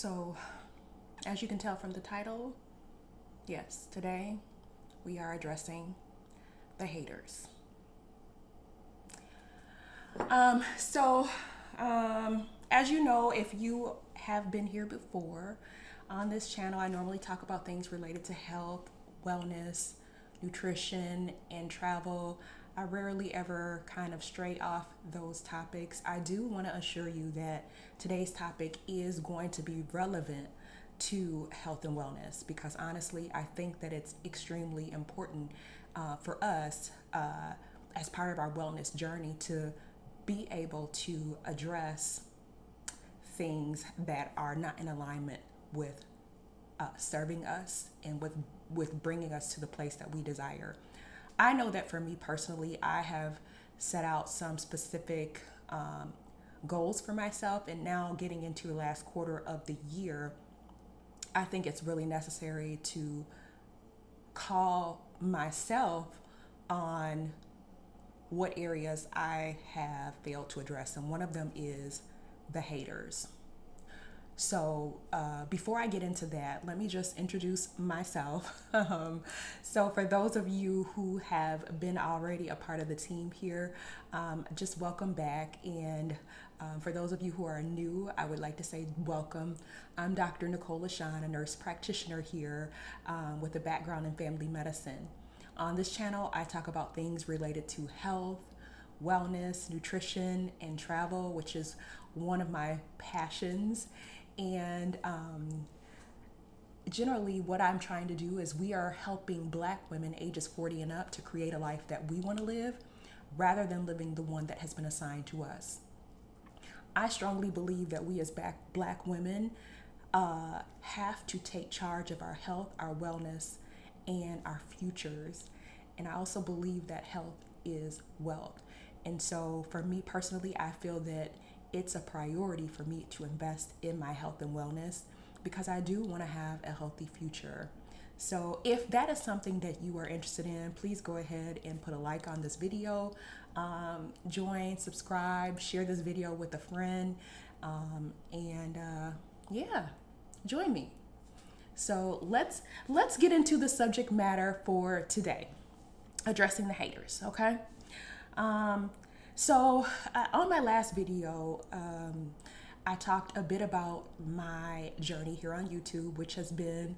So, as you can tell from the title, yes, today we are addressing the haters. Um, so, as you know, if you have been here before on this channel, I normally talk about things related to health, wellness, nutrition, and travel. I rarely ever kind of stray off those topics. I do want to assure you that today's topic is going to be relevant to health and wellness because honestly, I think that it's extremely important for us as part of our wellness journey to be able to address things that are not in alignment with serving us and with bringing us to the place that we desire. I know that for me personally, I have set out some specific goals for myself, and now getting into the last quarter of the year, I think it's really necessary to call myself on what areas I have failed to address, and one of them is the haters. So before I get into that, let me just introduce myself. So for those of you who have been already a part of the team here, just welcome back. And for those of you who are new, I would like to say welcome. I'm Dr. Nicole LaShawn, a nurse practitioner here with a background in family medicine. On this channel, I talk about things related to health, wellness, nutrition, and travel, which is one of my passions. And generally, what I'm trying to do is we are helping Black women ages 40 and up to create a life that we want to live rather than living the one that has been assigned to us. I strongly believe that we as Black women have to take charge of our health, our wellness, and our futures. And I also believe that health is wealth. And so for me personally, I feel that it's a priority for me to invest in my health and wellness because I do want to have a healthy future. So if that is something that you are interested in, please go ahead and put a like on this video, join, subscribe, share this video with a friend, and yeah, join me. So let's get into the subject matter for today, addressing the haters, okay? So on my last video, I talked a bit about my journey here on YouTube, which has been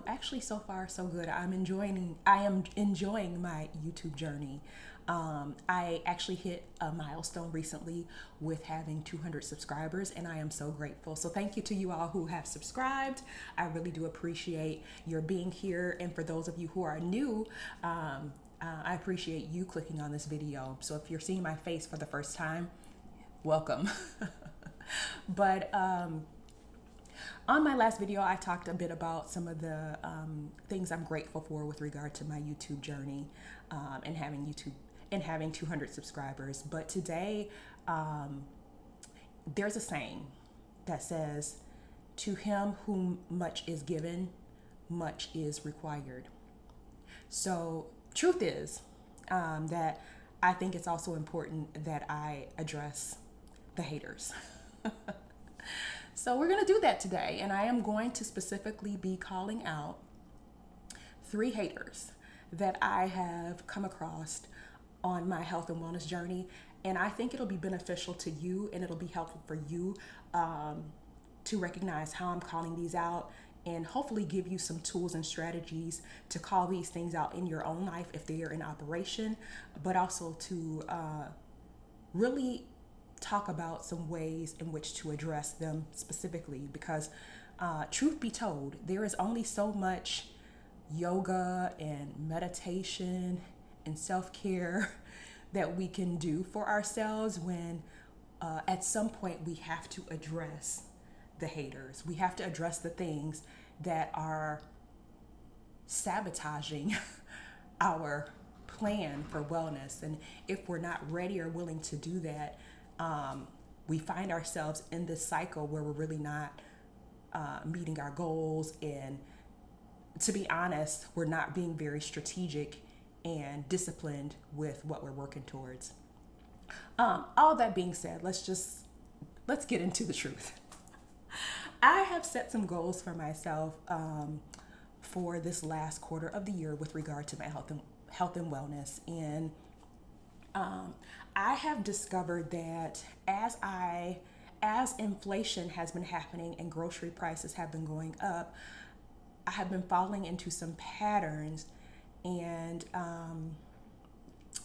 actually so far so good. I am enjoying my YouTube journey. I actually hit a milestone recently with having 200 subscribers, and I am so grateful. So thank you to you all who have subscribed. I really do appreciate your being here. And for those of you who are new, I appreciate you clicking on this video. So if you're seeing my face for the first time, welcome. But on my last video, I talked a bit about some of the things I'm grateful for with regard to my YouTube journey and having 200 subscribers. But today, there's a saying that says, "To him whom much is given, much is required." So truth is that I think it's also important that I address the haters. So we're going to do that today, and I am going to specifically be calling out 3 haters that I have come across on my health and wellness journey, and I think it'll be beneficial to you, and it'll be helpful for you to recognize how I'm calling these out, and hopefully give you some tools and strategies to call these things out in your own life if they are in operation, but also to really talk about some ways in which to address them specifically, because truth be told, there is only so much yoga and meditation and self-care that we can do for ourselves when at some point we have to address the haters. We have to address the things that are sabotaging our plan for wellness. And if we're not ready or willing to do that, we find ourselves in this cycle where we're really not meeting our goals. And to be honest, we're not being very strategic and disciplined with what we're working towards. All that being said, let's get into the truth. I have set some goals for myself for this last quarter of the year with regard to my health and wellness. And I have discovered that as inflation has been happening and grocery prices have been going up, I have been falling into some patterns, and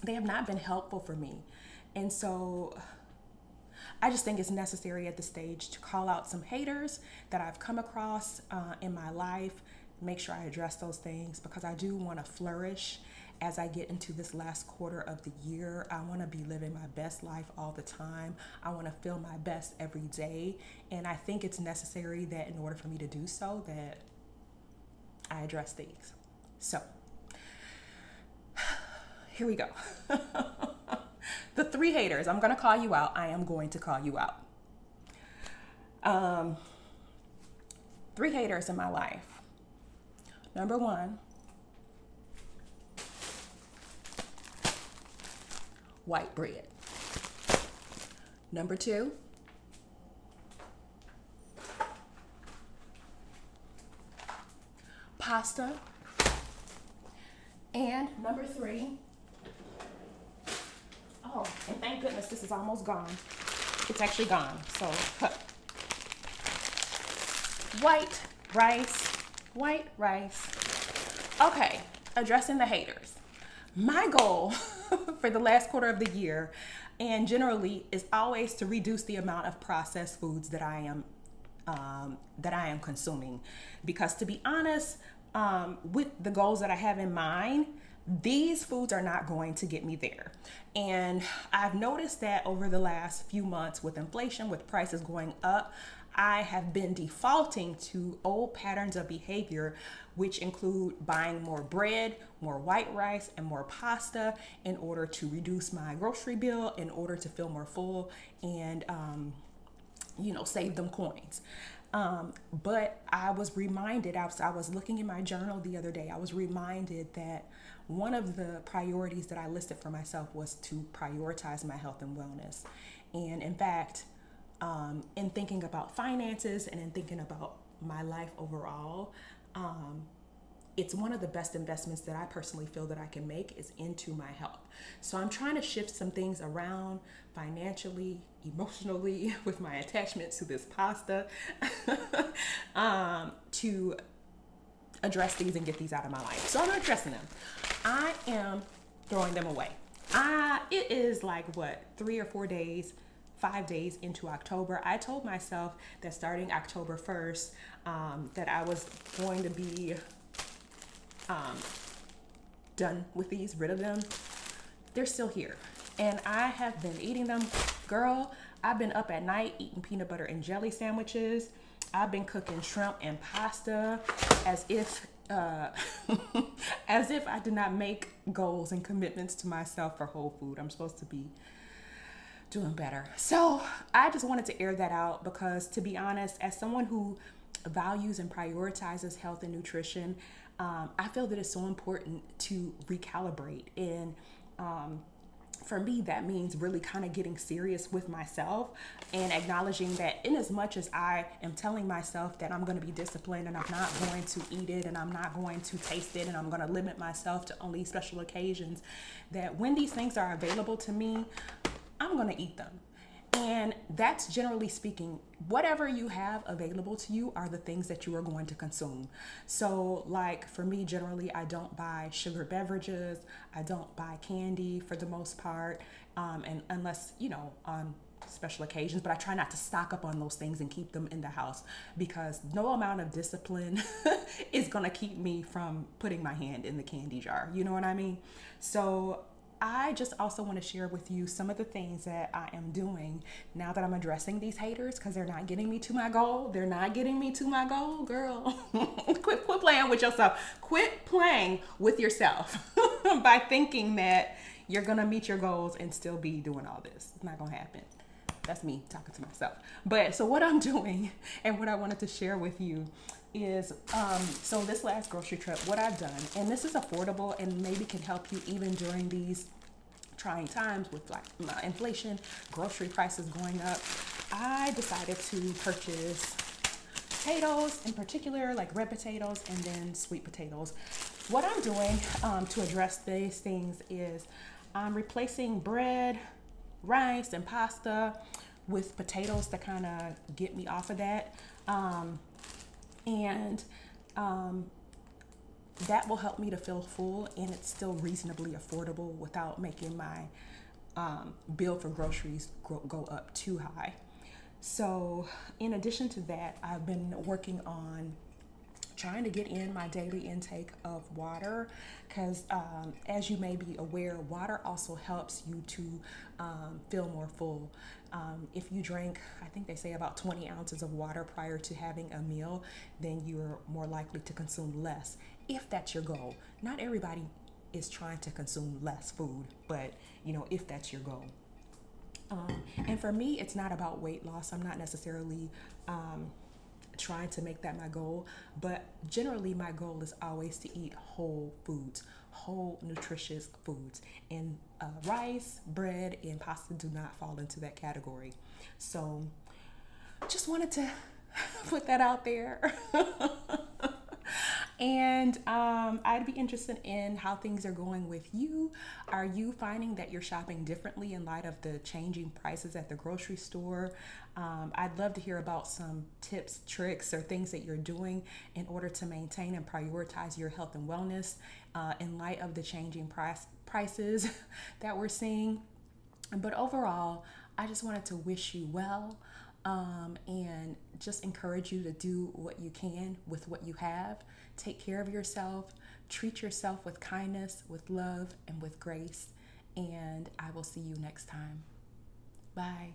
they have not been helpful for me. And so I just think it's necessary at this stage to call out some haters that I've come across in my life, make sure I address those things, because I do want to flourish as I get into this last quarter of the year. I want to be living my best life all the time. I want to feel my best every day. And I think it's necessary that in order for me to do so, that I address these. So here we go. The 3 haters. I'm going to call you out. I am going to call you out. 3 haters in my life. Number 1, white bread. Number 2, pasta. And number 3, oh, and thank goodness this is almost gone. It's actually gone. So, white rice. Okay, addressing the haters. My goal for the last quarter of the year, and generally, is always to reduce the amount of processed foods that I am consuming. Because to be honest, with the goals that I have in mind, these foods are not going to get me there. And I've noticed that over the last few months, with inflation, with prices going up, I have been defaulting to old patterns of behavior, which include buying more bread, more white rice, and more pasta in order to reduce my grocery bill, in order to feel more full and, save them coins. But I was reminded, I was looking in my journal the other day, I was reminded that one of the priorities that I listed for myself was to prioritize my health and wellness. And in fact, in thinking about finances and in thinking about my life overall, it's one of the best investments that I personally feel that I can make is into my health. So I'm trying to shift some things around financially, emotionally, with my attachment to this pasta, to address these and get these out of my life. So I'm not addressing them. I am throwing them away. It is like 3 or 4 days, 5 days into October. I told myself that starting October 1st, that I was going to be done with these, rid of them. They're still here. And I have been eating them. Girl, I've been up at night eating peanut butter and jelly sandwiches. I've been cooking shrimp and pasta as if I did not make goals and commitments to myself for whole food. I'm supposed to be doing better. So I just wanted to air that out because, to be honest, as someone who values and prioritizes health and nutrition, I feel that it's so important to recalibrate. And for me, that means really kind of getting serious with myself and acknowledging that in as much as I am telling myself that I'm going to be disciplined and I'm not going to eat it and I'm not going to taste it and I'm going to limit myself to only special occasions, that when these things are available to me, I'm going to eat them. And that's, generally speaking, whatever you have available to you are the things that you are going to consume. So like for me, generally, I don't buy sugar beverages. I don't buy candy for the most part. And unless, on special occasions, but I try not to stock up on those things and keep them in the house because no amount of discipline is going to keep me from putting my hand in the candy jar. You know what I mean? So I just also want to share with you some of the things that I am doing now that I'm addressing these haters because they're not getting me to my goal. They're not getting me to my goal, girl. Quit playing with yourself. Quit playing with yourself by thinking that you're going to meet your goals and still be doing all this. It's not going to happen. That's me talking to myself. But so what I'm doing and what I wanted to share with you is, so this last grocery trip, what I've done, and this is affordable and maybe can help you even during these trying times with like inflation, grocery prices going up. I decided to purchase potatoes in particular, like red potatoes and then sweet potatoes. What I'm doing to address these things is I'm replacing bread, rice, and pasta with potatoes to kind of get me off of that. And that will help me to feel full, and it's still reasonably affordable without making my bill for groceries go up too high. So, in addition to that, I've been working on trying to get in my daily intake of water because, as you may be aware, water also helps you to feel more full. If you drink, I think they say about 20 ounces of water prior to having a meal, then you're more likely to consume less if that's your goal. Not everybody is trying to consume less food, but if that's your goal. And for me, it's not about weight loss. I'm not necessarily trying to make that my goal, but generally my goal is always to eat whole foods, whole nutritious foods, and rice, bread, and pasta do not fall into that category. So just wanted to put that out there. And I'd be interested in how things are going with you. Are you finding that you're shopping differently in light of the changing prices at the grocery store? I'd love to hear about some tips, tricks, or things that you're doing in order to maintain and prioritize your health and wellness in light of the changing prices that we're seeing. But overall, I just wanted to wish you well, and just encourage you to do what you can with what you have. Take care of yourself, treat yourself with kindness, with love, and with grace. And I will see you next time. Bye.